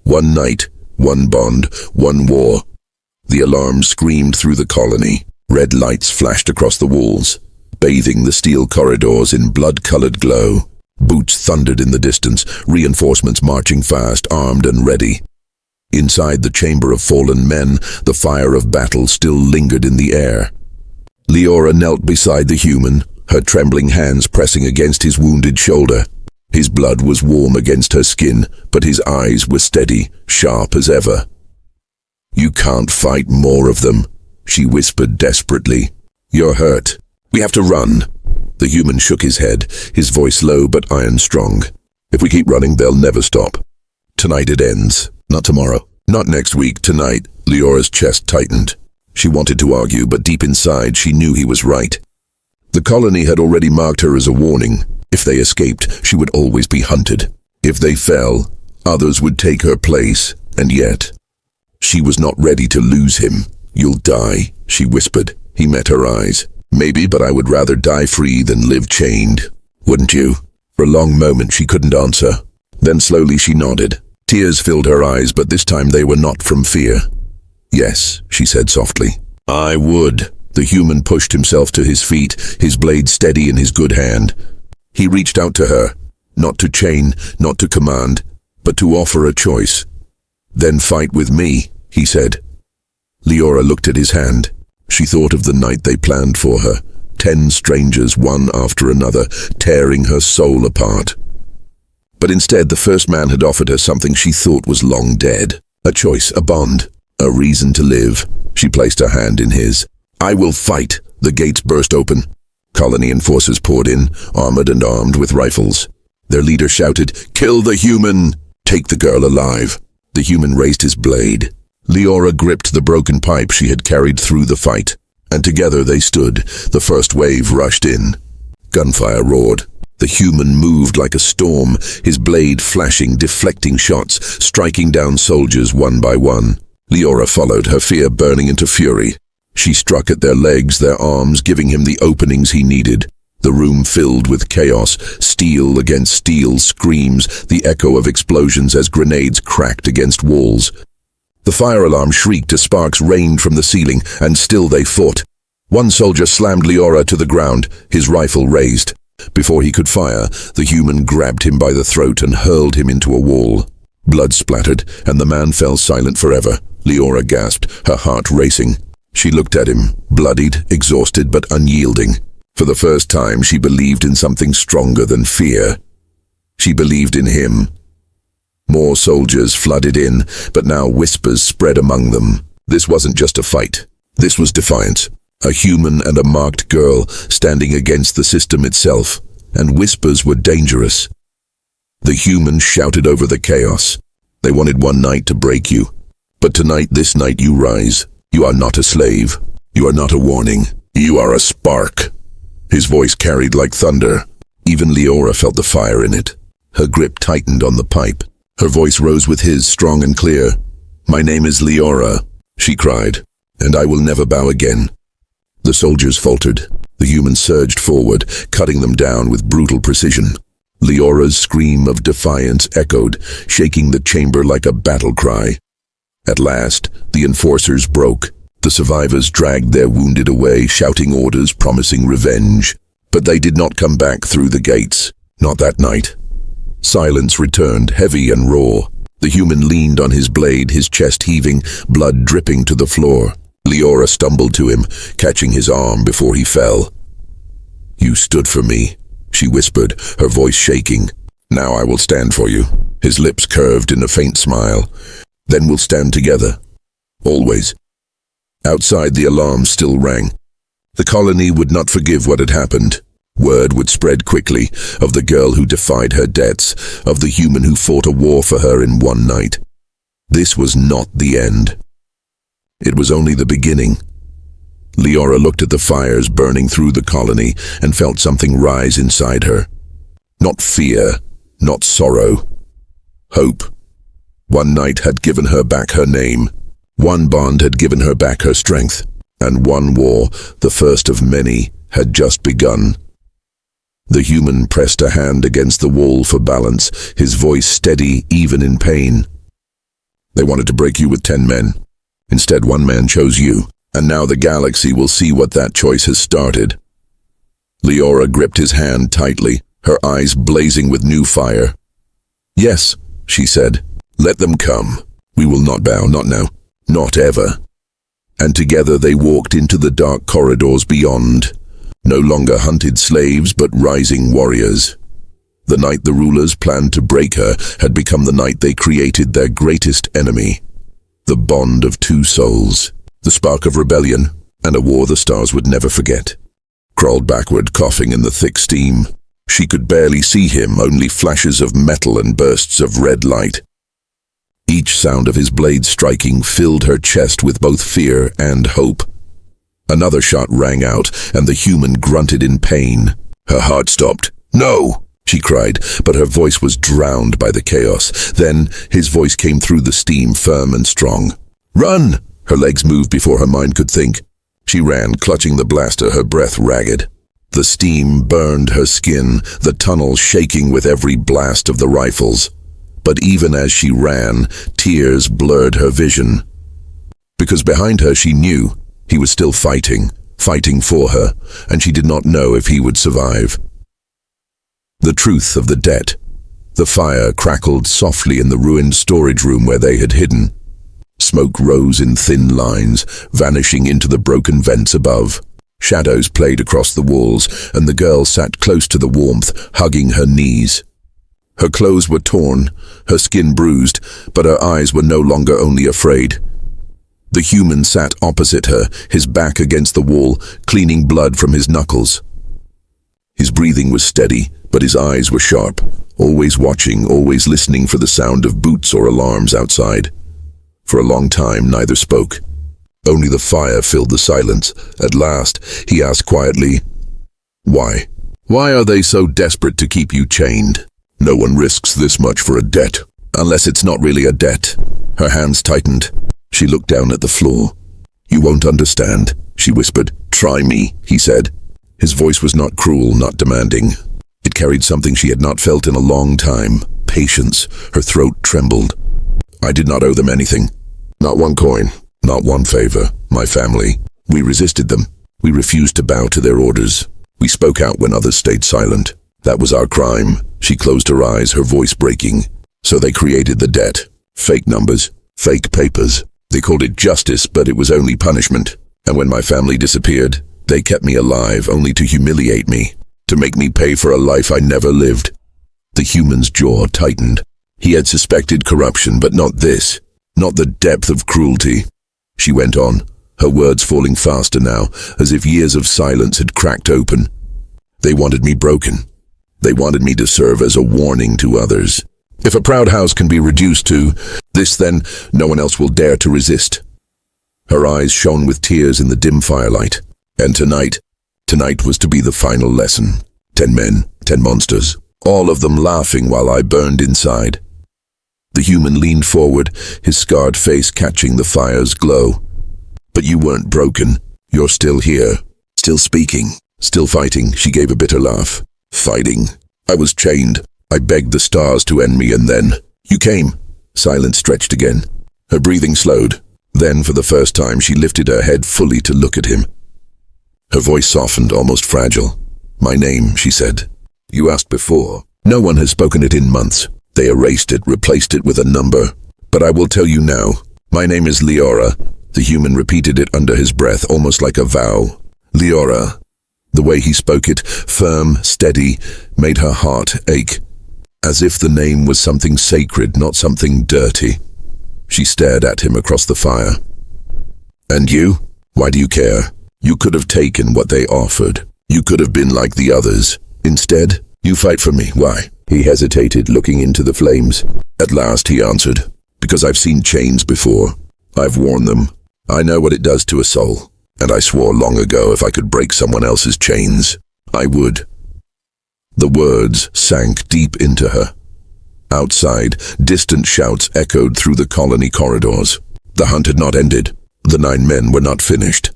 One night, one bond, one war. The alarm screamed through the colony. Red lights flashed across the walls, bathing the steel corridors in blood-colored glow. Boots thundered in the distance, reinforcements marching fast, armed and ready. Inside the chamber of fallen men, the fire of battle still lingered in the air. Leora knelt beside the human, her trembling hands pressing against his wounded shoulder. His blood was warm against her skin, but his eyes were steady, sharp as ever. "You can't fight more of them," she whispered desperately. "You're hurt. We have to run." The human shook his head, his voice low but iron-strong. "If we keep running, they'll never stop. Tonight it ends. Not tomorrow. Not next week. Tonight." Leora's chest tightened. She wanted to argue, but deep inside she knew he was right. The colony had already marked her as a warning. If they escaped, she would always be hunted. If they fell, others would take her place, and yet she was not ready to lose him. "You'll die," she whispered. He met her eyes. "Maybe, but I would rather die free than live chained. Wouldn't you?" For a long moment she couldn't answer. Then slowly she nodded. Tears filled her eyes, but this time they were not from fear. "Yes," she said softly. "I would." The human pushed himself to his feet, his blade steady in his good hand. He reached out to her, not to chain, not to command, but to offer a choice. "Then fight with me," he said. Leora looked at his hand. She thought of the night they planned for her, 10 strangers one after another, tearing her soul apart. But instead the first man had offered her something she thought was long dead. A choice, a bond, a reason to live. She placed her hand in his. "I will fight." The gates burst open. Colony enforcers poured in, armored and armed with rifles. Their leader shouted, "Kill the human! Take the girl alive." The human raised his blade. Leora gripped the broken pipe she had carried through the fight, and together they stood. The first wave rushed in. Gunfire roared. The human moved like a storm, his blade flashing, deflecting shots, striking down soldiers one by one. Leora followed, her fear burning into fury. She struck at their legs, their arms, giving him the openings he needed. The room filled with chaos, steel against steel, screams, the echo of explosions as grenades cracked against walls. The fire alarm shrieked as sparks rained from the ceiling, and still they fought. One soldier slammed Leora to the ground, his rifle raised. Before he could fire, the human grabbed him by the throat and hurled him into a wall. Blood splattered, and the man fell silent forever. Leora gasped, her heart racing. She looked at him, bloodied, exhausted, but unyielding. For the first time, she believed in something stronger than fear. She believed in him. More soldiers flooded in, but now whispers spread among them. This wasn't just a fight. This was defiance. A human and a marked girl standing against the system itself, and whispers were dangerous. The humans shouted over the chaos. They wanted one night to break you. But tonight, this night, you rise. You are not a slave. You are not a warning. You are a spark. His voice carried like thunder. Even Leora felt the fire in it. Her grip tightened on the pipe. Her voice rose with his, strong and clear. "My name is Leora," she cried, "and I will never bow again." The soldiers faltered. The humans surged forward, cutting them down with brutal precision. Leora's scream of defiance echoed, shaking the chamber like a battle cry. At last, the enforcers broke. The survivors dragged their wounded away, shouting orders, promising revenge. But they did not come back through the gates. Not that night. Silence returned, heavy and raw. The human leaned on his blade, his chest heaving, blood dripping to the floor. Leora stumbled to him, catching his arm before he fell. "You stood for me," she whispered, her voice shaking. "Now I will stand for you." His lips curved in a faint smile. "Then we'll stand together. Always." Outside, the alarm still rang. The colony would not forgive what had happened. Word would spread quickly of the girl who defied her debts, of the human who fought a war for her in one night. This was not the end. It was only the beginning. Leora looked at the fires burning through the colony and felt something rise inside her. Not fear, not sorrow. Hope. One night had given her back her name. One bond had given her back her strength. And one war, the first of many, had just begun. The human pressed a hand against the wall for balance, his voice steady even in pain. They wanted to break you with 10 men. Instead, one man chose you, and now the galaxy will see what that choice has started. Leora gripped his hand tightly, her eyes blazing with new fire. Yes, she said. Let them come. We will not bow, not now, not ever. And together they walked into the dark corridors beyond. No longer hunted slaves, but rising warriors. The night the rulers planned to break her had become the night they created their greatest enemy. The bond of two souls, the spark of rebellion, and a war the stars would never forget. Crawled backward, coughing in the thick steam. She could barely see him, only flashes of metal and bursts of red light. Each sound of his blade striking filled her chest with both fear and hope. Another shot rang out, and the human grunted in pain. Her heart stopped. "No!" she cried, but her voice was drowned by the chaos. Then his voice came through the steam, firm and strong. "Run!" Her legs moved before her mind could think. She ran, clutching the blaster, her breath ragged. The steam burned her skin, the tunnel shaking with every blast of the rifles. But even as she ran, tears blurred her vision. Because behind her she knew he was still fighting for her, and she did not know if he would survive. The truth of the debt. The fire crackled softly in the ruined storage room where they had hidden. Smoke rose in thin lines, vanishing into the broken vents above. Shadows played across the walls, and the girl sat close to the warmth, hugging her knees. Her clothes were torn, her skin bruised, but her eyes were no longer only afraid. The human sat opposite her, his back against the wall, cleaning blood from his knuckles. His breathing was steady, but his eyes were sharp, always watching, always listening for the sound of boots or alarms outside. For a long time, neither spoke. Only the fire filled the silence. At last, he asked quietly, "Why? Why are they so desperate to keep you chained? No one risks this much for a debt, unless it's not really a debt." Her hands tightened. She looked down at the floor. "You won't understand," she whispered. "Try me," he said. His voice was not cruel, not demanding. It carried something she had not felt in a long time. Patience. Her throat trembled. "I did not owe them anything. Not one coin. Not one favor. My family. We resisted them. We refused to bow to their orders. We spoke out when others stayed silent. That was our crime." She closed her eyes, her voice breaking. "So they created the debt. Fake numbers. Fake papers. They called it justice, but it was only punishment. And when my family disappeared, they kept me alive only to humiliate me, to make me pay for a life I never lived." The human's jaw tightened. He had suspected corruption, but not this. Not the depth of cruelty. She went on, her words falling faster now, as if years of silence had cracked open. "They wanted me broken. They wanted me to serve as a warning to others. If a proud house can be reduced to this, then no one else will dare to resist." Her eyes shone with tears in the dim firelight. And tonight was to be the final lesson. 10 men, 10 monsters, all of them laughing while I burned inside. The human leaned forward, his scarred face catching the fire's glow. "But you weren't broken. You're still here. Still speaking. Still fighting." She gave a bitter laugh. "Fighting. I was chained. I begged the stars to end me, and then you came." Silence stretched again. Her breathing slowed. Then, for the first time, she lifted her head fully to look at him. Her voice softened, almost fragile. "My name," she said. "You asked before. No one has spoken it in months. They erased it, replaced it with a number. But I will tell you now. My name is Leora." The human repeated it under his breath, almost like a vow. "Leora." The way he spoke it, firm, steady, made her heart ache. As if the name was something sacred, not something dirty. She stared at him across the fire. "And you? Why do you care? You could have taken what they offered. You could have been like the others. Instead, you fight for me. Why?" He hesitated, looking into the flames. At last he answered, "Because I've seen chains before. I've worn them. I know what it does to a soul. And I swore long ago if I could break someone else's chains, I would." The words sank deep into her. Outside, distant shouts echoed through the colony corridors. The hunt had not ended. The 9 men were not finished.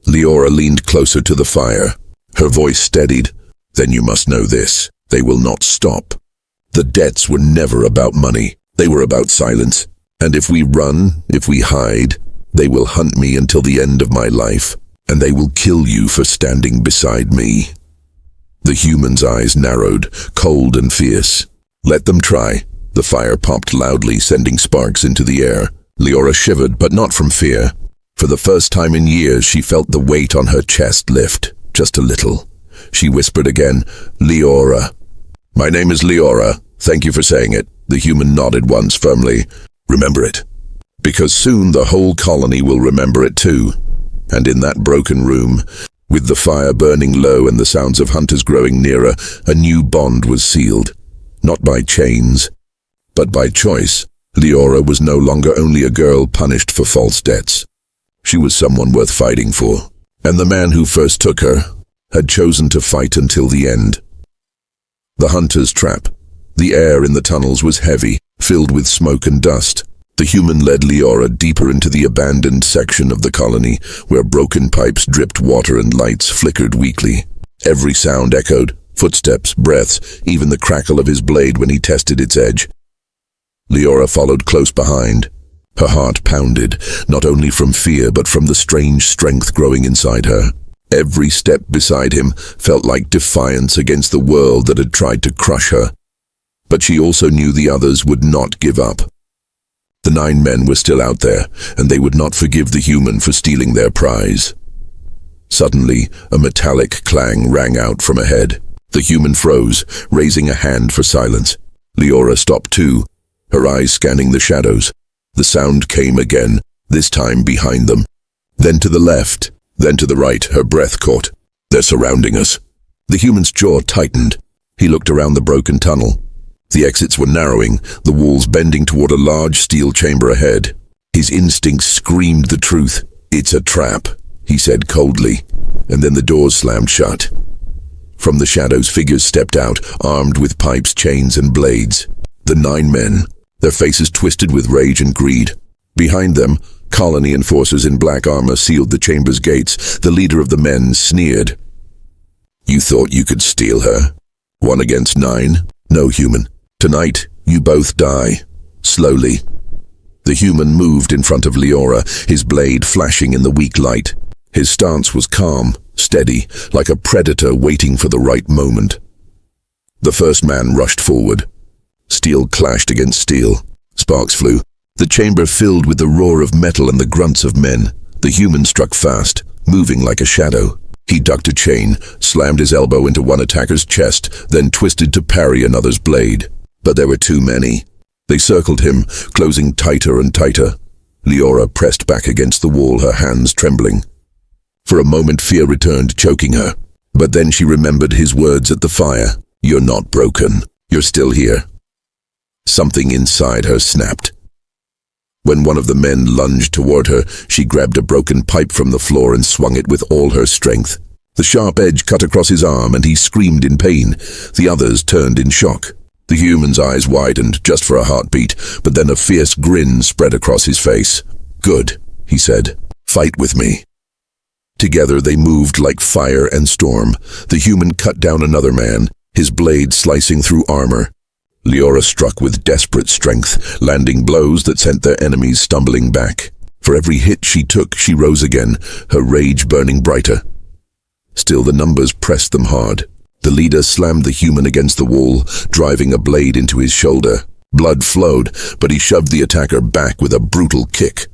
Leora leaned closer to the fire. Her voice steadied. "Then you must know this. They will not stop. The debts were never about money. They were about silence. And if we run, if we hide, they will hunt me until the end of my life, and they will kill you for standing beside me." The human's eyes narrowed, cold and fierce. "Let them try." The fire popped loudly, sending sparks into the air. Leora shivered, but not from fear. For the first time in years, she felt the weight on her chest lift, just a little. She whispered again, "Leora." "My name is Leora. Thank you for saying it." The human nodded once firmly. "Remember it. Because soon the whole colony will remember it too." And in that broken room, with the fire burning low and the sounds of hunters growing nearer, a new bond was sealed. Not by chains, but by choice. Leora was no longer only a girl punished for false debts. She was someone worth fighting for. And the man who first took her had chosen to fight until the end. The hunter's trap. The air in the tunnels was heavy, filled with smoke and dust. The human led Leora deeper into the abandoned section of the colony, where broken pipes dripped water and lights flickered weakly. Every sound echoed, footsteps, breaths, even the crackle of his blade when he tested its edge. Leora followed close behind. Her heart pounded, not only from fear but from the strange strength growing inside her. Every step beside him felt like defiance against the world that had tried to crush her. But she also knew the others would not give up. The 9 men were still out there, and they would not forgive the human for stealing their prize. Suddenly, a metallic clang rang out from ahead. The human froze, raising a hand for silence. Leora stopped too, her eyes scanning the shadows. The sound came again, this time behind them. Then to the left, then to the right, her breath caught. "They're surrounding us." The human's jaw tightened. He looked around the broken tunnel. The exits were narrowing, the walls bending toward a large steel chamber ahead. His instincts screamed the truth. "It's a trap," he said coldly, and then the doors slammed shut. From the shadows, figures stepped out, armed with pipes, chains, and blades. The 9 men, their faces twisted with rage and greed. Behind them, colony enforcers in black armor sealed the chamber's gates. The leader of the men sneered. "You thought you could steal her? 1 against 9? No, human. Tonight, you both die. Slowly." The human moved in front of Leora, his blade flashing in the weak light. His stance was calm, steady, like a predator waiting for the right moment. The first man rushed forward. Steel clashed against steel. Sparks flew. The chamber filled with the roar of metal and the grunts of men. The human struck fast, moving like a shadow. He ducked a chain, slammed his elbow into one attacker's chest, then twisted to parry another's blade. But there were too many. They circled him, closing tighter and tighter. Leora pressed back against the wall, her hands trembling. For a moment fear returned, choking her. But then she remembered his words at the fire. "You're not broken. You're still here." Something inside her snapped. When one of the men lunged toward her, she grabbed a broken pipe from the floor and swung it with all her strength. The sharp edge cut across his arm and he screamed in pain. The others turned in shock. The human's eyes widened just for a heartbeat, but then a fierce grin spread across his face. "Good," he said. "Fight with me." Together they moved like fire and storm. The human cut down another man, his blade slicing through armor. Leora struck with desperate strength, landing blows that sent their enemies stumbling back. For every hit she took, she rose again, her rage burning brighter. Still the numbers pressed them hard. The leader slammed the human against the wall, driving a blade into his shoulder. Blood flowed, but he shoved the attacker back with a brutal kick.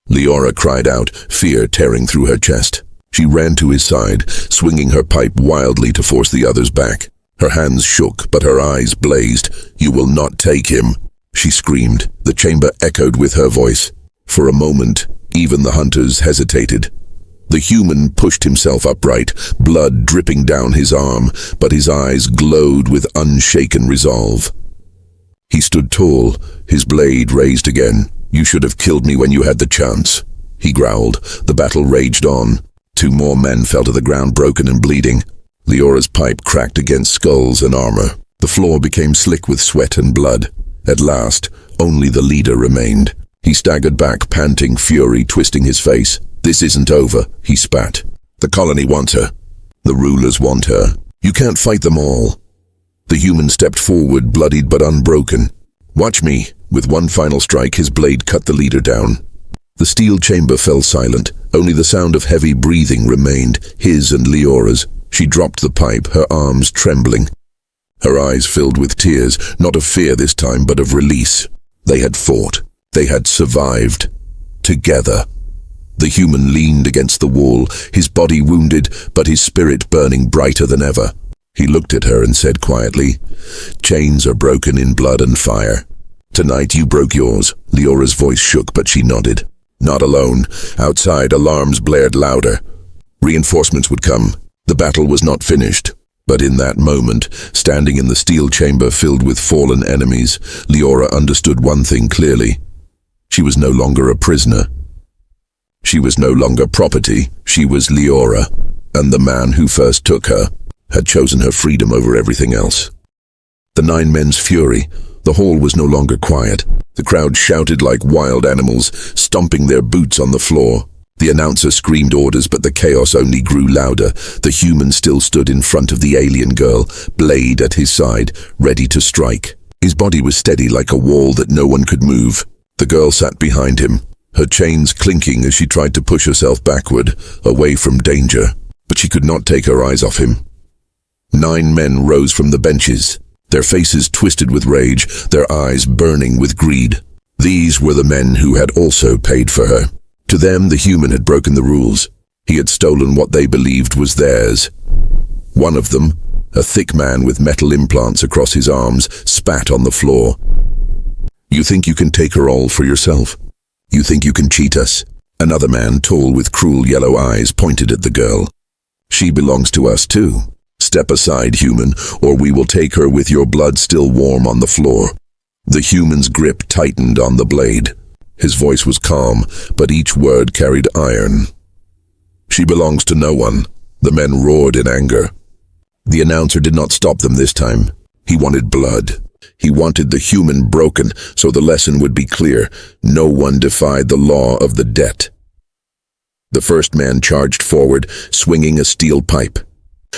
Leora cried out, fear tearing through her chest. She ran to his side, swinging her pipe wildly to force the others back. Her hands shook, but her eyes blazed. "You will not take him," she screamed. The chamber echoed with her voice. For a moment, even the hunters hesitated. The human pushed himself upright, blood dripping down his arm, but his eyes glowed with unshaken resolve. He stood tall, his blade raised again. "You should have killed me when you had the chance," he growled. The battle raged on. 2 more men fell to the ground, broken and bleeding. Leora's pipe cracked against skulls and armor. The floor became slick with sweat and blood. At last, only the leader remained. He staggered back, panting, fury twisting his face. "This isn't over," he spat. "The colony wants her. The rulers want her. You can't fight them all." The human stepped forward, bloodied but unbroken. "Watch me," With one final strike, his blade cut the leader down. The steel chamber fell silent. Only the sound of heavy breathing remained, his and Leora's. She dropped the pipe, her arms trembling. Her eyes filled with tears, not of fear this time, but of release. They had fought. They had survived. Together. The human leaned against the wall, his body wounded, but his spirit burning brighter than ever. He looked at her and said quietly, "Chains are broken in blood and fire. Tonight you broke yours." Leora's voice shook, but she nodded. Not alone. Outside, alarms blared louder. Reinforcements would come. The battle was not finished. But in that moment, standing in the steel chamber filled with fallen enemies, Leora understood one thing clearly. She was no longer a prisoner. She was no longer property. She was Leora, and the man who first took her had chosen her freedom over everything else. The 9 men's fury. The hall was no longer quiet. The crowd shouted like wild animals, stomping their boots on the floor. The announcer screamed orders, but the chaos only grew louder. The human still stood in front of the alien girl, blade at his side, ready to strike. His body was steady like a wall that no one could move. The girl sat behind him, her chains clinking as she tried to push herself backward, away from danger. But she could not take her eyes off him. 9 men rose from the benches, their faces twisted with rage, their eyes burning with greed. These were the men who had also paid for her. To them, the human had broken the rules. He had stolen what they believed was theirs. One of them, a thick man with metal implants across his arms, spat on the floor. "You think you can take her all for yourself? You think you can cheat us?" Another man, tall with cruel yellow eyes, pointed at the girl. "She belongs to us too. Step aside, human, or we will take her with your blood still warm on the floor." The human's grip tightened on the blade. His voice was calm, but each word carried iron. "She belongs to no one." The men roared in anger. The announcer did not stop them this time. He wanted blood. He wanted the human broken, so the lesson would be clear. No one defied the law of the debt. The first man charged forward, swinging a steel pipe.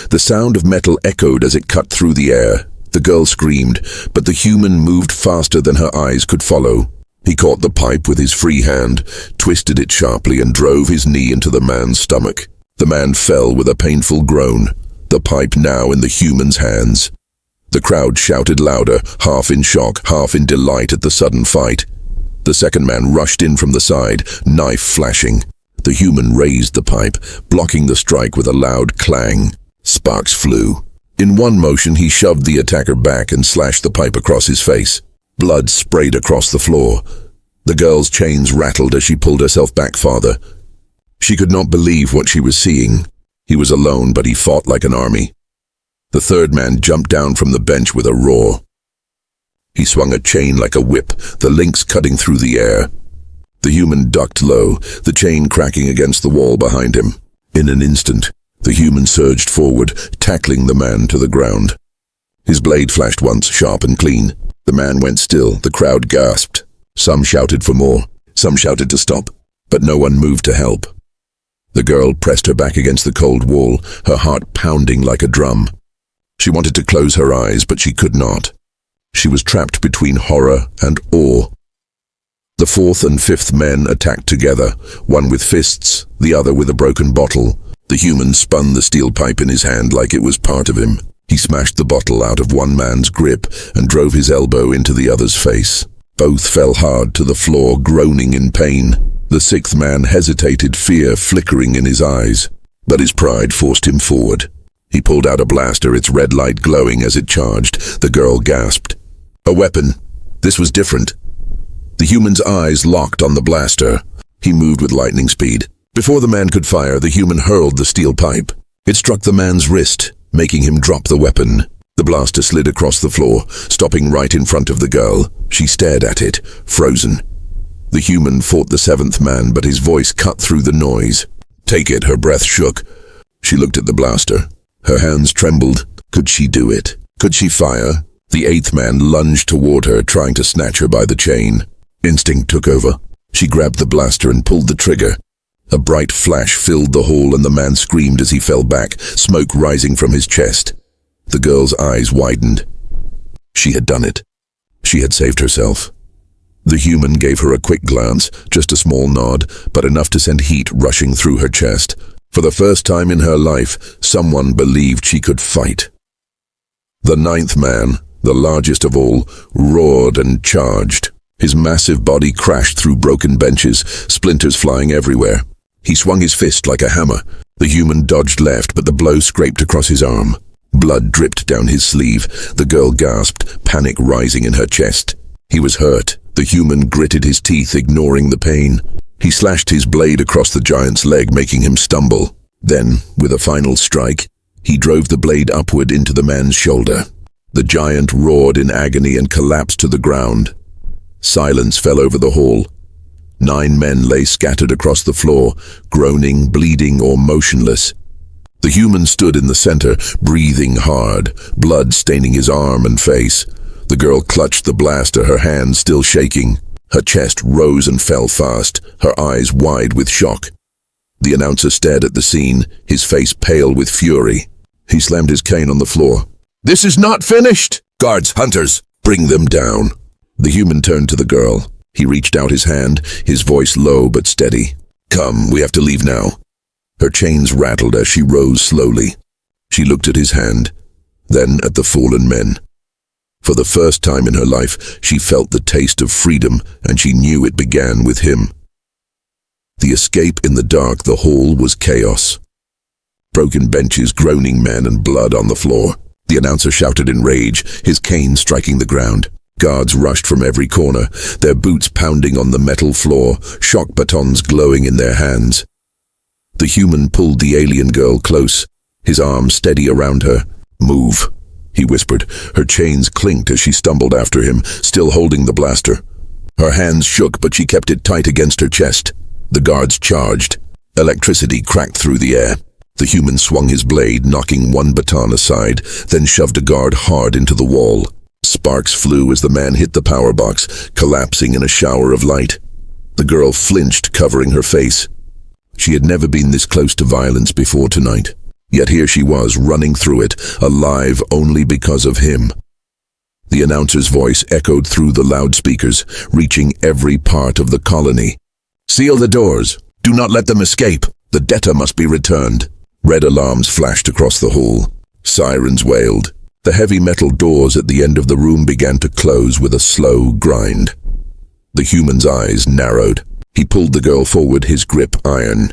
The sound of metal echoed as it cut through the air. The girl screamed, but the human moved faster than her eyes could follow. He caught the pipe with his free hand, twisted it sharply, and drove his knee into the man's stomach. The man fell with a painful groan, the pipe now in the human's hands. The crowd shouted louder, half in shock, half in delight at the sudden fight. The second man rushed in from the side, knife flashing. The human raised the pipe, blocking the strike with a loud clang. Sparks flew. In one motion, he shoved the attacker back and slashed the pipe across his face. Blood sprayed across the floor. The girl's chains rattled as she pulled herself back farther. She could not believe what she was seeing. He was alone, but he fought like an army. The third man jumped down from the bench with a roar. He swung a chain like a whip, the links cutting through the air. The human ducked low, the chain cracking against the wall behind him. In an instant, the human surged forward, tackling the man to the ground. His blade flashed once, sharp and clean. The man went still. The crowd gasped. Some shouted for more. Some shouted to stop, but no one moved to help. The girl pressed her back against the cold wall, her heart pounding like a drum. She wanted to close her eyes, but she could not. She was trapped between horror and awe. The fourth and fifth men attacked together, one with fists, the other with a broken bottle. The human spun the steel pipe in his hand like it was part of him. He smashed the bottle out of one man's grip and drove his elbow into the other's face. Both fell hard to the floor, groaning in pain. The sixth man hesitated, fear flickering in his eyes, but his pride forced him forward. He pulled out a blaster, its red light glowing as it charged. The girl gasped. A weapon. This was different. The human's eyes locked on the blaster. He moved with lightning speed. Before the man could fire, the human hurled the steel pipe. It struck the man's wrist, making him drop the weapon. The blaster slid across the floor, stopping right in front of the girl. She stared at it, frozen. The human fought the seventh man, but his voice cut through the noise. "Take it," her breath shook. She looked at the blaster. Her hands trembled. Could she do it? Could she fire? The eighth man lunged toward her, trying to snatch her by the chain. Instinct took over. She grabbed the blaster and pulled the trigger. A bright flash filled the hall and the man screamed as he fell back, smoke rising from his chest. The girl's eyes widened. She had done it. She had saved herself. The human gave her a quick glance, just a small nod, but enough to send heat rushing through her chest. For the first time in her life, someone believed she could fight. The ninth man, the largest of all, roared and charged. His massive body crashed through broken benches, splinters flying everywhere. He swung his fist like a hammer. The human dodged left, but the blow scraped across his arm. Blood dripped down his sleeve. The girl gasped, panic rising in her chest. He was hurt. The human gritted his teeth, ignoring the pain. He slashed his blade across the giant's leg, making him stumble. Then, with a final strike, he drove the blade upward into the man's shoulder. The giant roared in agony and collapsed to the ground. Silence fell over the hall. 9 men lay scattered across the floor, groaning, bleeding, or motionless. The human stood in the center, breathing hard, blood staining his arm and face. The girl clutched the blaster, her hands still shaking. Her chest rose and fell fast, her eyes wide with shock. The announcer stared at the scene, his face pale with fury. He slammed his cane on the floor. "This is not finished! Guards, hunters, bring them down." The human turned to the girl. He reached out his hand, his voice low but steady. "Come, we have to leave now." Her chains rattled as she rose slowly. She looked at his hand, then at the fallen men. For the first time in her life, she felt the taste of freedom, and she knew it began with him. The escape in the dark, the hall was chaos. Broken benches, groaning men, and blood on the floor. The announcer shouted in rage, his cane striking the ground. Guards rushed from every corner, their boots pounding on the metal floor, shock batons glowing in their hands. The human pulled the alien girl close, his arm steady around her. "Move," he whispered. Her chains clinked as she stumbled after him, still holding the blaster. Her hands shook, but she kept it tight against her chest. The guards charged. Electricity cracked through the air. The human swung his blade, knocking one baton aside, then shoved a guard hard into the wall. Sparks flew as the man hit the power box, collapsing in a shower of light. The girl flinched, covering her face. She had never been this close to violence before tonight. Yet here she was, running through it, alive only because of him. The announcer's voice echoed through the loudspeakers, reaching every part of the colony. "Seal the doors. Do not let them escape. The debtor must be returned." Red alarms flashed across the hall. Sirens wailed. The heavy metal doors at the end of the room began to close with a slow grind. The human's eyes narrowed. He pulled the girl forward, his grip iron.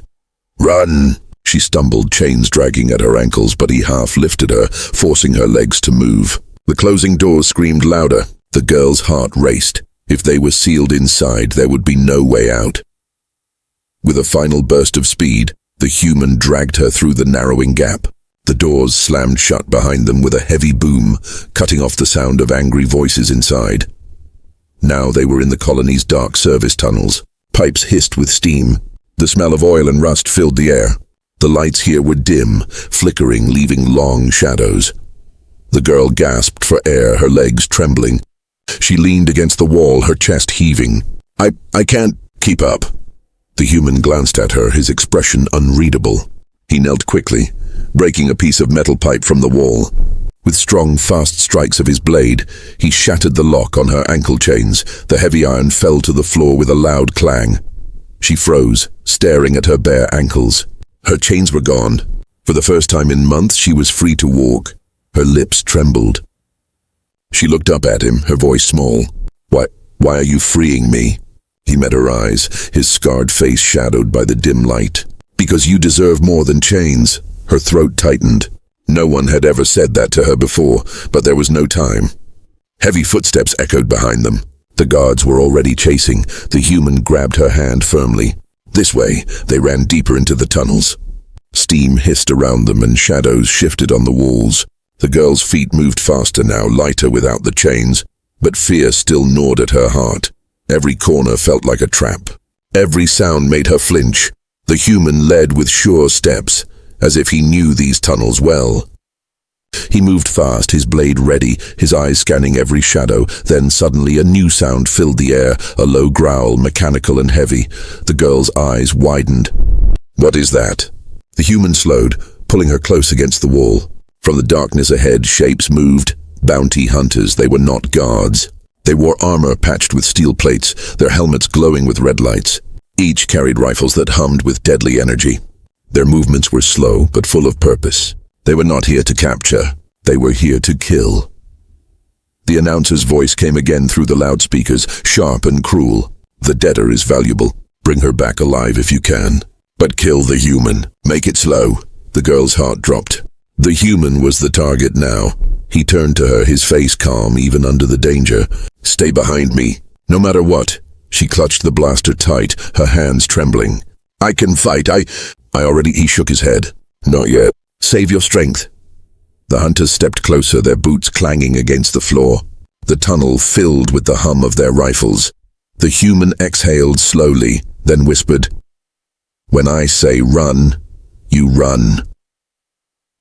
"Run!" She stumbled, chains dragging at her ankles, but he half lifted her, forcing her legs to move. The closing doors screamed louder. The girl's heart raced. If they were sealed inside, there would be no way out. With a final burst of speed, the human dragged her through the narrowing gap. The doors slammed shut behind them with a heavy boom, cutting off the sound of angry voices inside. Now they were in the colony's dark service tunnels. Pipes hissed with steam. The smell of oil and rust filled the air. The lights here were dim, flickering, leaving long shadows. The girl gasped for air, her legs trembling. She leaned against the wall, her chest heaving. I can't keep up." The human glanced at her, his expression unreadable. He knelt quickly, breaking a piece of metal pipe from the wall. With strong, fast strikes of his blade, he shattered the lock on her ankle chains. The heavy iron fell to the floor with a loud clang. She froze, staring at her bare ankles. Her chains were gone. For the first time in months, she was free to walk. Her lips trembled. She looked up at him, her voice small. Why are you freeing me?" He met her eyes, his scarred face shadowed by the dim light. "Because you deserve more than chains." Her throat tightened. No one had ever said that to her before, but there was no time. Heavy footsteps echoed behind them. The guards were already chasing. The human grabbed her hand firmly. This way, they ran deeper into the tunnels. Steam hissed around them and shadows shifted on the walls. The girl's feet moved faster now, lighter without the chains, but fear still gnawed at her heart. Every corner felt like a trap. Every sound made her flinch. The human led with sure steps, as if he knew these tunnels well. He moved fast, his blade ready, his eyes scanning every shadow. Then suddenly a new sound filled the air, a low growl, mechanical and heavy. The girl's eyes widened. "What is that?" The human slowed, pulling her close against the wall. From the darkness ahead, shapes moved. Bounty hunters, they were not guards. They wore armor patched with steel plates, their helmets glowing with red lights. Each carried rifles that hummed with deadly energy. Their movements were slow, but full of purpose. They were not here to capture. They were here to kill. The announcer's voice came again through the loudspeakers, sharp and cruel. The debtor is valuable. Bring her back alive if you can. But kill the human. Make it slow. The girl's heart dropped. The human was the target now. He turned to her, his face calm even under the danger. Stay behind me, no matter what. She clutched the blaster tight, her hands trembling. I can fight, He shook his head. Not yet. Save your strength. The hunters stepped closer, their boots clanging against the floor. The tunnel filled with the hum of their rifles. The human exhaled slowly, then whispered, When I say run, you run.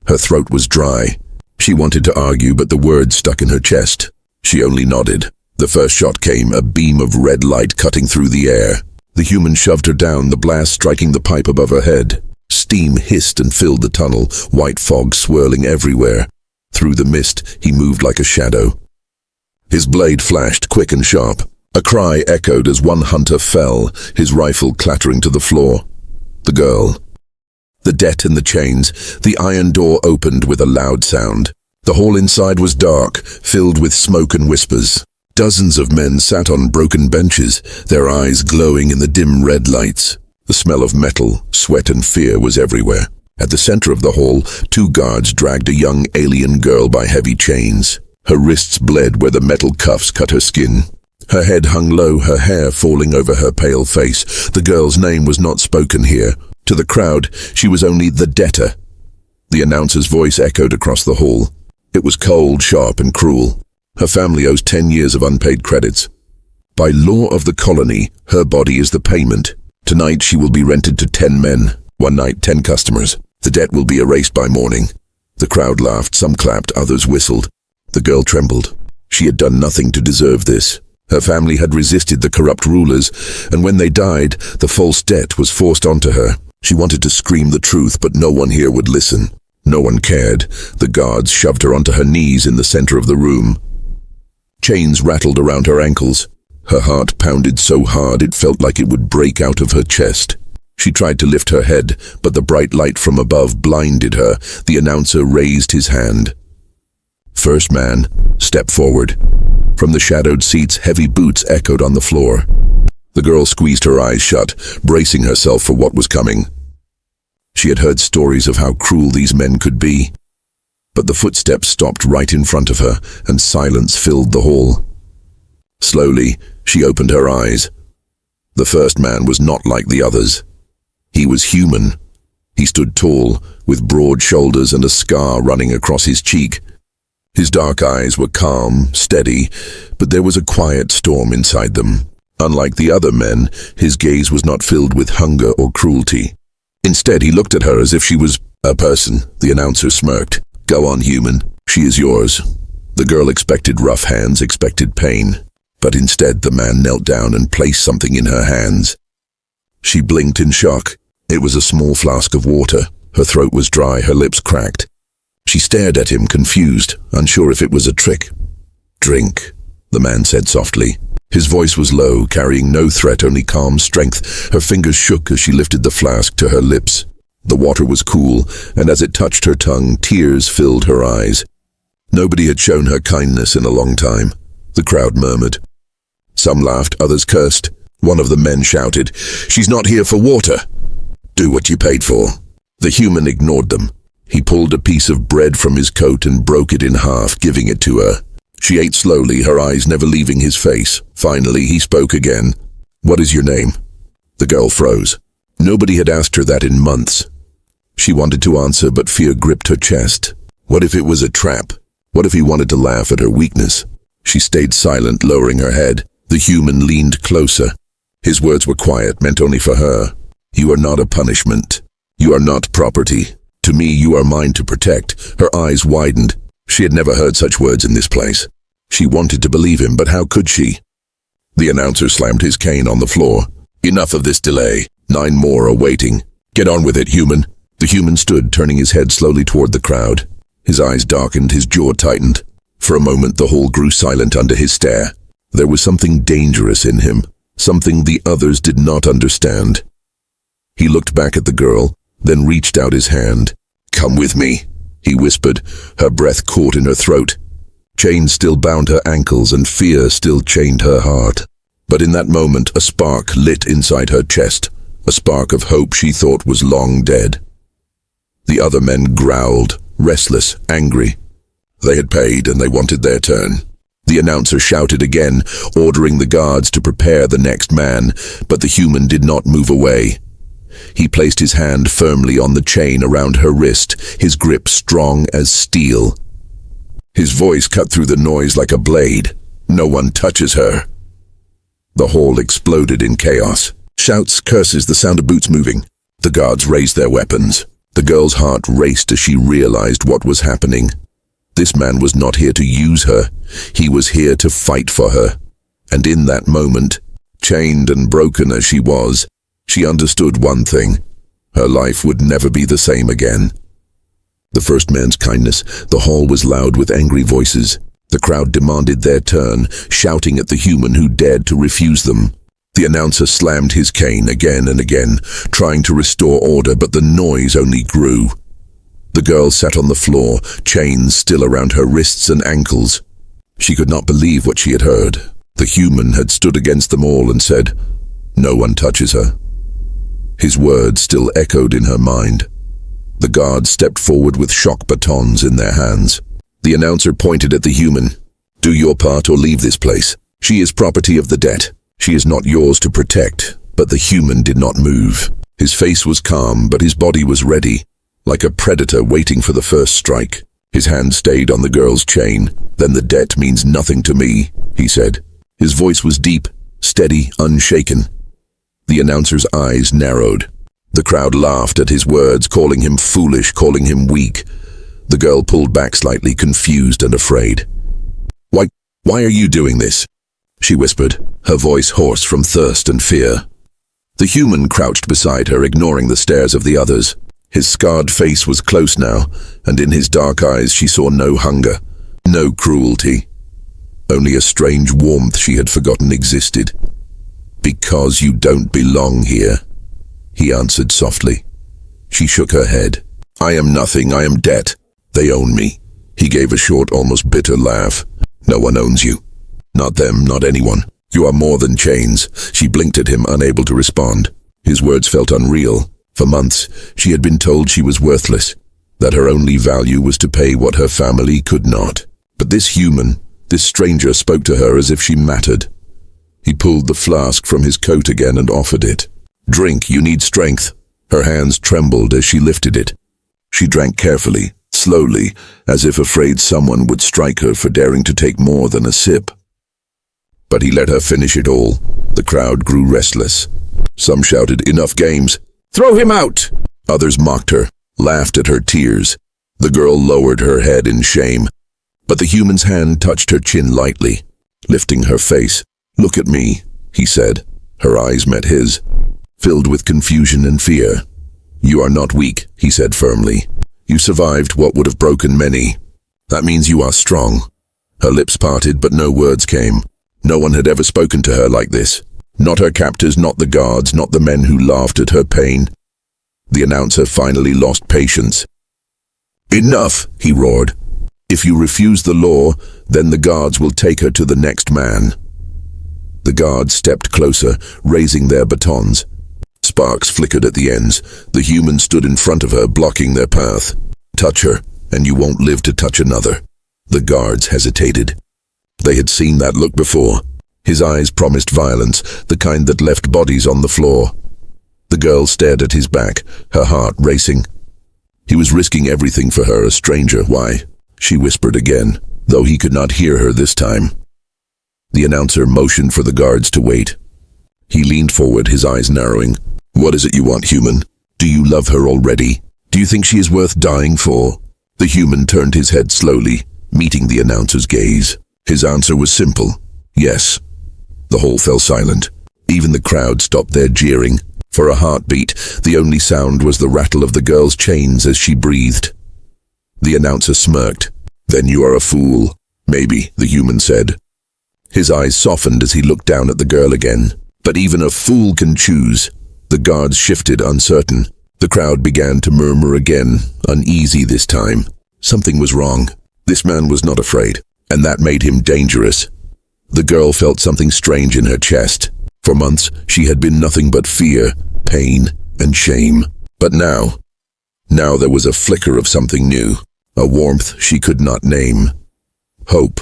Her throat was dry. She wanted to argue, but the words stuck in her chest. She only nodded. The first shot came, a beam of red light cutting through the air. The human shoved her down, the blast striking the pipe above her head. Steam hissed and filled the tunnel, white fog swirling everywhere. Through the mist, he moved like a shadow. His blade flashed, quick and sharp. A cry echoed as one hunter fell, his rifle clattering to the floor. The girl. The debt in the chains. The iron door opened with a loud sound. The hall inside was dark, filled with smoke and whispers. Dozens of men sat on broken benches, their eyes glowing in the dim red lights. The smell of metal, sweat and fear was everywhere. At the center of the hall, 2 guards dragged a young alien girl by heavy chains. Her wrists bled where the metal cuffs cut her skin. Her head hung low, her hair falling over her pale face. The girl's name was not spoken here. To the crowd, she was only the debtor. The announcer's voice echoed across the hall. It was cold, sharp and cruel. Her family owes 10 years of unpaid credits. By law of the colony, her body is the payment. Tonight she will be rented to 10 men. One night, 10 customers. The debt will be erased by morning. The crowd laughed, some clapped, others whistled. The girl trembled. She had done nothing to deserve this. Her family had resisted the corrupt rulers, and when they died, the false debt was forced onto her. She wanted to scream the truth, but no one here would listen. No one cared. The guards shoved her onto her knees in the center of the room. Chains rattled around her ankles. Her heart pounded so hard it felt like it would break out of her chest. She tried to lift her head, but the bright light from above blinded her. The announcer raised his hand. First man, step forward. From the shadowed seats, heavy boots echoed on the floor. The girl squeezed her eyes shut, bracing herself for what was coming. She had heard stories of how cruel these men could be. But the footsteps stopped right in front of her, and silence filled the hall. Slowly, she opened her eyes. The first man was not like the others. He was human. He stood tall, with broad shoulders and a scar running across his cheek. His dark eyes were calm, steady, but there was a quiet storm inside them. Unlike the other men, his gaze was not filled with hunger or cruelty. Instead, he looked at her as if she was a person. The announcer smirked. Go on, human. She is yours. The girl expected rough hands, expected pain. But instead, the man knelt down and placed something in her hands. She blinked in shock. It was a small flask of water. Her throat was dry, her lips cracked. She stared at him, confused, unsure if it was a trick. Drink, the man said softly. His voice was low, carrying no threat, only calm strength. Her fingers shook as she lifted the flask to her lips. The water was cool, and as it touched her tongue, tears filled her eyes. Nobody had shown her kindness in a long time. The crowd murmured. Some laughed, others cursed. One of the men shouted, "She's not here for water. Do what you paid for." The human ignored them. He pulled a piece of bread from his coat and broke it in half, giving it to her. She ate slowly, her eyes never leaving his face. Finally, he spoke again. "What is your name?" The girl froze. Nobody had asked her that in months. She wanted to answer, but fear gripped her chest. What if it was a trap? What if he wanted to laugh at her weakness? She stayed silent, lowering her head. The human leaned closer. His words were quiet, meant only for her. "You are not a punishment. You are not property. To me, you are mine to protect." Her eyes widened. She had never heard such words in this place. She wanted to believe him, but how could she? The announcer slammed his cane on the floor. "Enough of this delay. 9 more are waiting. Get on with it, human." The human stood, turning his head slowly toward the crowd. His eyes darkened, his jaw tightened. For a moment, the hall grew silent under his stare. There was something dangerous in him, something the others did not understand. He looked back at the girl, then reached out his hand. "Come with me," he whispered, her breath caught in her throat. Chains still bound her ankles and fear still chained her heart. But in that moment, a spark lit inside her chest, a spark of hope she thought was long dead. The other men growled, restless, angry. They had paid and they wanted their turn. The announcer shouted again, ordering the guards to prepare the next man, but the human did not move away. He placed his hand firmly on the chain around her wrist, his grip strong as steel. His voice cut through the noise like a blade. "No one touches her." The hall exploded in chaos. Shouts, curses, the sound of boots moving. The guards raised their weapons. The girl's heart raced as she realized what was happening. This man was not here to use her. He was here to fight for her. And in that moment, chained and broken as she was, she understood one thing. Her life would never be the same again. The first man's kindness. The hall was loud with angry voices. The crowd demanded their turn, shouting at the human who dared to refuse them. The announcer slammed his cane again and again, trying to restore order, but the noise only grew. The girl sat on the floor, chains still around her wrists and ankles. She could not believe what she had heard. The human had stood against them all and said, "No one touches her." His words still echoed in her mind. The guards stepped forward with shock batons in their hands. The announcer pointed at the human. "Do your part or leave this place. She is property of the debt. She is not yours to protect." But the human did not move. His face was calm, but his body was ready, like a predator waiting for the first strike. His hand stayed on the girl's chain. "Then the debt means nothing to me," he said. His voice was deep, steady, unshaken. The announcer's eyes narrowed. The crowd laughed at his words, calling him foolish, calling him weak. The girl pulled back slightly, confused and afraid. Why are you doing this?" she whispered, her voice hoarse from thirst and fear. The human crouched beside her, ignoring the stares of the others. His scarred face was close now, and in his dark eyes she saw no hunger, no cruelty. Only a strange warmth she had forgotten existed. "Because you don't belong here," he answered softly. She shook her head. "I am nothing, I am debt. They own me." He gave a short, almost bitter laugh. "No one owns you. Not them, not anyone. You are more than chains." She blinked at him, unable to respond. His words felt unreal. For months, she had been told she was worthless, that her only value was to pay what her family could not. But this human, this stranger, spoke to her as if she mattered. He pulled the flask from his coat again and offered it. "Drink, you need strength." Her hands trembled as she lifted it. She drank carefully, slowly, as if afraid someone would strike her for daring to take more than a sip. But he let her finish it all. The crowd grew restless. Some shouted, "Enough games! Throw him out!" Others mocked her, laughed at her tears. The girl lowered her head in shame, but the human's hand touched her chin lightly, lifting her face. "Look at me," he said. Her eyes met his, filled with confusion and fear. "You are not weak," he said firmly. "You survived what would have broken many. That means you are strong." Her lips parted, but no words came. No one had ever spoken to her like this. Not her captors, not the guards, not the men who laughed at her pain. The announcer finally lost patience. "Enough," he roared. "If you refuse the law, then the guards will take her to the next man." The guards stepped closer, raising their batons. Sparks flickered at the ends. The human stood in front of her, blocking their path. "Touch her, and you won't live to touch another." The guards hesitated. They had seen that look before. His eyes promised violence, the kind that left bodies on the floor. The girl stared at his back, her heart racing. He was risking everything for her, a stranger. "Why?" she whispered again, though he could not hear her this time. The announcer motioned for the guards to wait. He leaned forward, his eyes narrowing. "What is it you want, human? Do you love her already? Do you think she is worth dying for?" The human turned his head slowly, meeting the announcer's gaze. His answer was simple. "Yes." The hall fell silent. Even the crowd stopped their jeering. For a heartbeat, the only sound was the rattle of the girl's chains as she breathed. The announcer smirked. "Then you are a fool." "Maybe," the human said. His eyes softened as he looked down at the girl again. But even a fool can choose. The guards shifted, uncertain. The crowd began to murmur again, uneasy this time. Something was wrong. This man was not afraid, and that made him dangerous. The girl felt something strange in her chest. For months, she had been nothing but fear, pain, and shame. But now there was a flicker of something new, a warmth she could not name. Hope.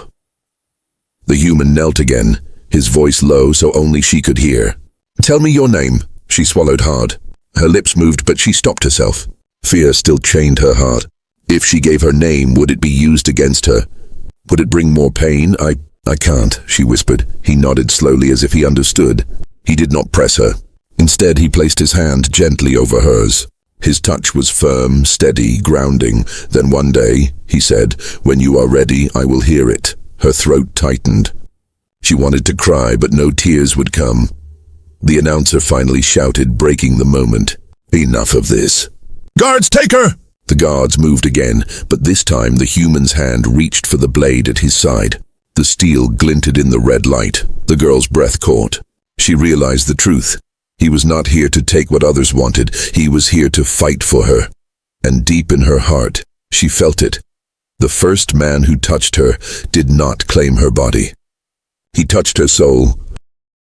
The human knelt again, his voice low so only she could hear. "Tell me your name." She swallowed hard. Her lips moved, but she stopped herself. Fear still chained her heart. If she gave her name, would it be used against her? Would it bring more pain? I can't, she whispered. He nodded slowly as if he understood. He did not press her. Instead, he placed his hand gently over hers. His touch was firm, steady, grounding. Then one day, he said, "When you are ready, I will hear it." Her throat tightened. She wanted to cry, but no tears would come. The announcer finally shouted, breaking the moment. "Enough of this. Guards, take her!" The guards moved again, but this time the human's hand reached for the blade at his side. The steel glinted in the red light. The girl's breath caught. She realized the truth. He was not here to take what others wanted. He was here to fight for her. And deep in her heart, she felt it. The first man who touched her did not claim her body. He touched her soul,